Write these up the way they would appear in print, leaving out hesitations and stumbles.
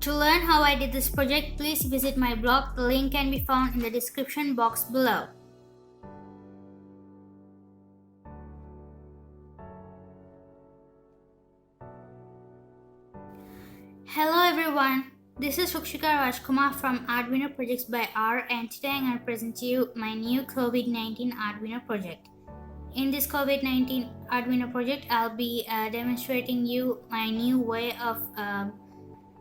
To learn how I did this project, please visit my blog. The link can be found in the description box below. Hello everyone, this is Rukshika Rajkumar from Arduino Projects by R, and today I'm going to present to you my new COVID-19 Arduino project. In this COVID-19 Arduino project, I'll be demonstrating you my new way of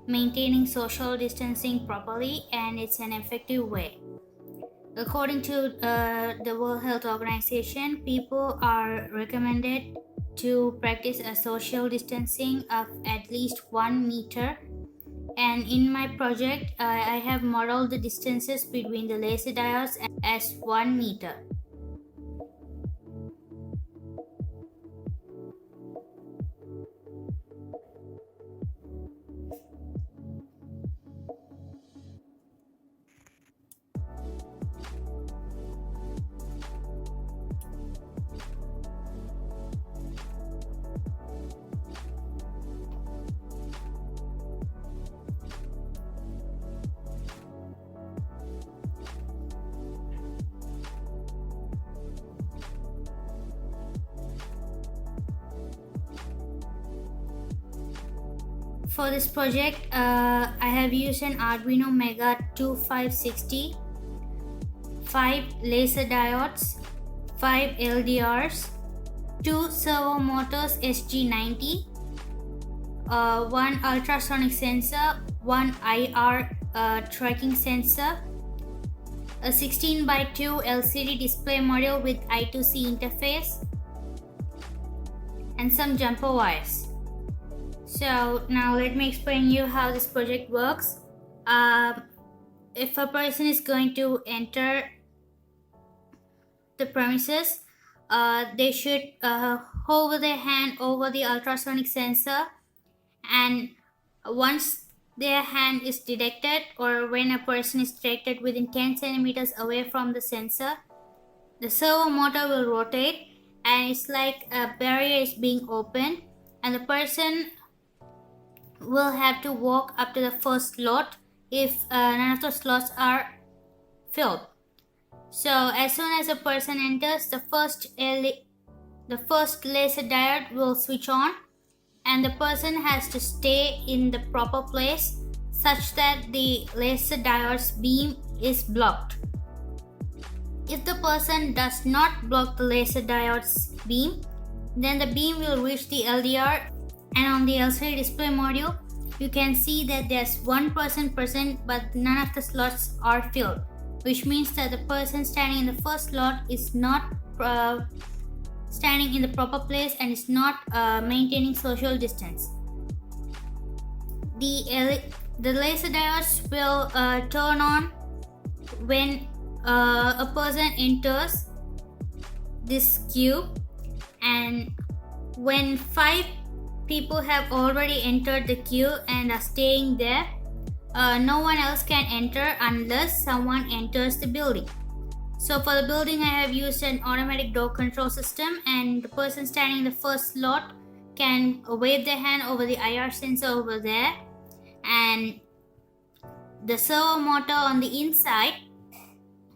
maintaining social distancing properly, and it's an effective way. According to the World Health Organization, people are recommended to practice a social distancing of at least 1 meter, and in my project I have modeled the distances between the laser diodes as 1 meter. For this project, I have used an Arduino Mega 2560, 5 laser diodes, 5 LDRs, 2 servo motors SG90, 1 ultrasonic sensor, 1 IR tracking sensor, a 16x2 LCD display module with I2C interface, and some jumper wires. So now let me explain you how this project works. If a person is going to enter the premises, they should hover their hand over the ultrasonic sensor, and once their hand is detected, or when a person is detected within 10 centimeters away from the sensor, the servo motor will rotate, and it's like a barrier is being opened, and the person will have to walk up to the first slot if none of the slots are filled. So as soon as a person enters, the first laser diode will switch on, and the person has to stay in the proper place such that the laser diode's beam is blocked. If the person does not block the laser diode's beam, then the beam will reach the LDR, and on the LCD display module you can see that there's one person present but none of the slots are filled, which means that the person standing in the first slot is not standing in the proper place and is not maintaining social distance. The laser diodes will turn on when a person enters this queue, and when 5 people have already entered the queue and are staying there, no one else can enter unless someone enters the building. So for the building, I have used an automatic door control system, and the person standing in the first slot can wave their hand over the IR sensor over there, and the servo motor on the inside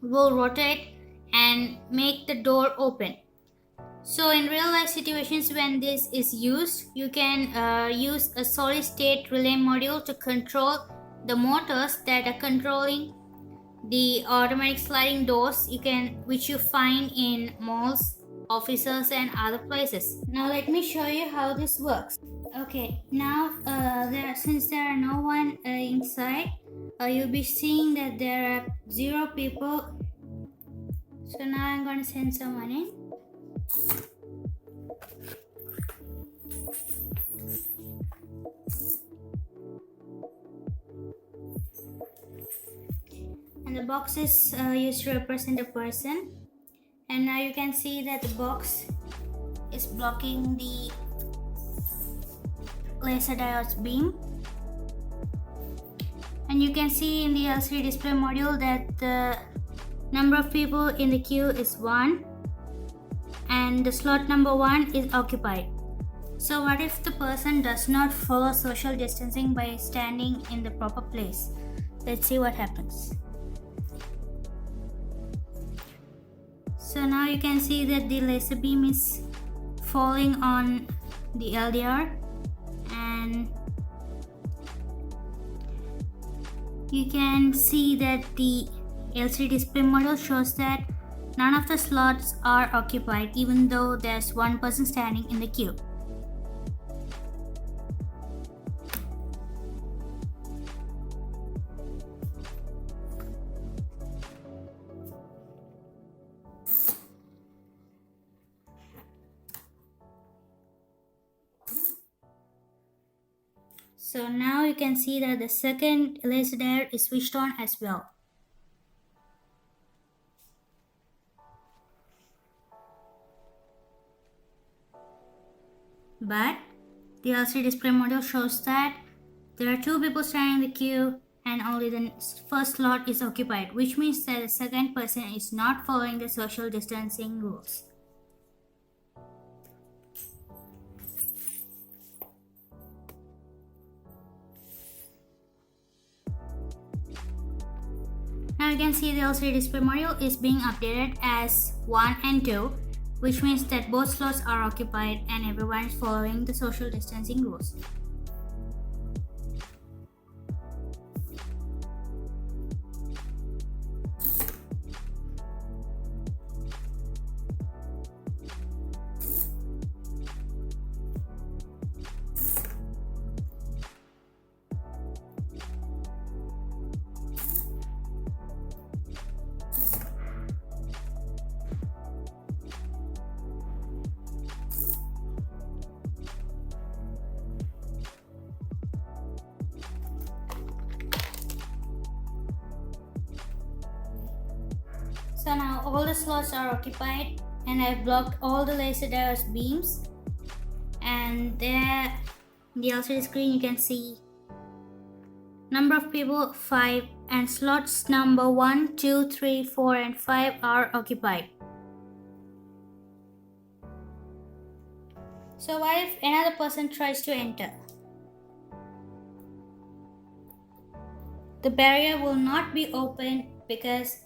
will rotate and make the door open. So in real life situations, when this is used, you can use a solid state relay module to control the motors that are controlling the automatic sliding doors which you find in malls, offices and other places. Now let me show you how this works. Okay, now since there are no one inside, you'll be seeing that there are 0 people. So now I'm going to send someone in. And the box is used to represent a person, and now you can see that the box is blocking the laser diode's beam, and you can see in the LCD display module that the number of people in the queue is 1, and the slot number 1 is occupied. So what if the person does not follow social distancing by standing in the proper place? Let's see what happens. So now you can see that the laser beam is falling on the LDR, and you can see that the LCD display model shows that none of the slots are occupied even though there's one person standing in the queue. So now you can see that the second laser diode is switched on as well. But the LCD display module shows that there are two people standing in the queue and only the first slot is occupied, which means that the second person is not following the social distancing rules. Now you can see the LCD display module is being updated as 1 and 2, which means that both slots are occupied and everyone is following the social distancing rules. So now all the slots are occupied and I've blocked all the laser diode beams, and there in the LCD screen you can see number of people 5 and slots number 1, 2, 3, 4 and 5 are occupied. So what if another person tries to enter? The barrier will not be open because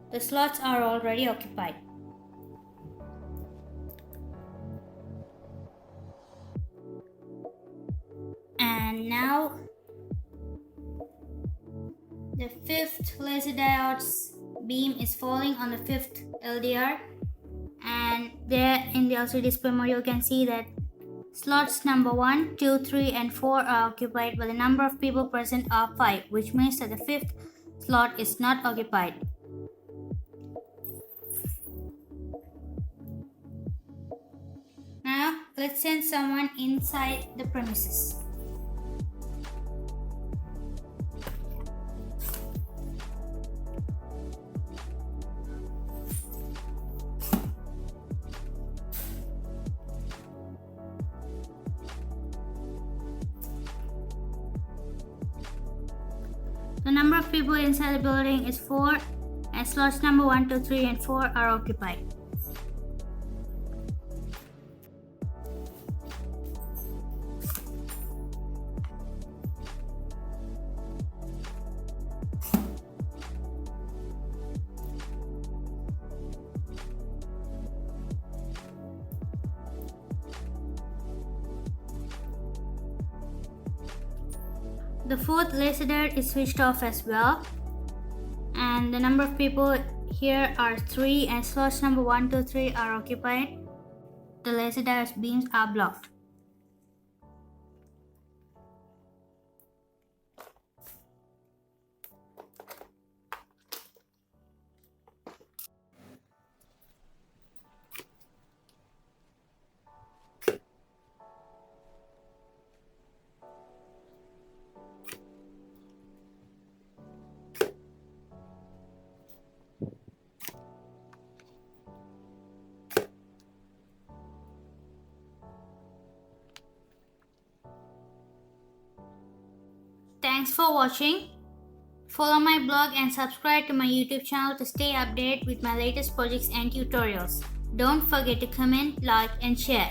the slots are already occupied. And now the fifth laser diode's beam is falling on the fifth LDR, and there in the LCD display module you can see that slots number 1, 2, 3 and 4 are occupied, but the number of people present are 5, which means that the fifth slot is not occupied. Now let's send someone inside the premises. The number of people inside the building is 4 and slots number 1, 2, 3 and 4 are occupied. The fourth laser diode is switched off as well, and the number of people here are 3 and slots number 1, 2, 3 are occupied. The laser diode's beams are blocked. Thanks for watching. Follow my blog and subscribe to my YouTube channel to stay updated with my latest projects and tutorials. Don't forget to comment, like and share.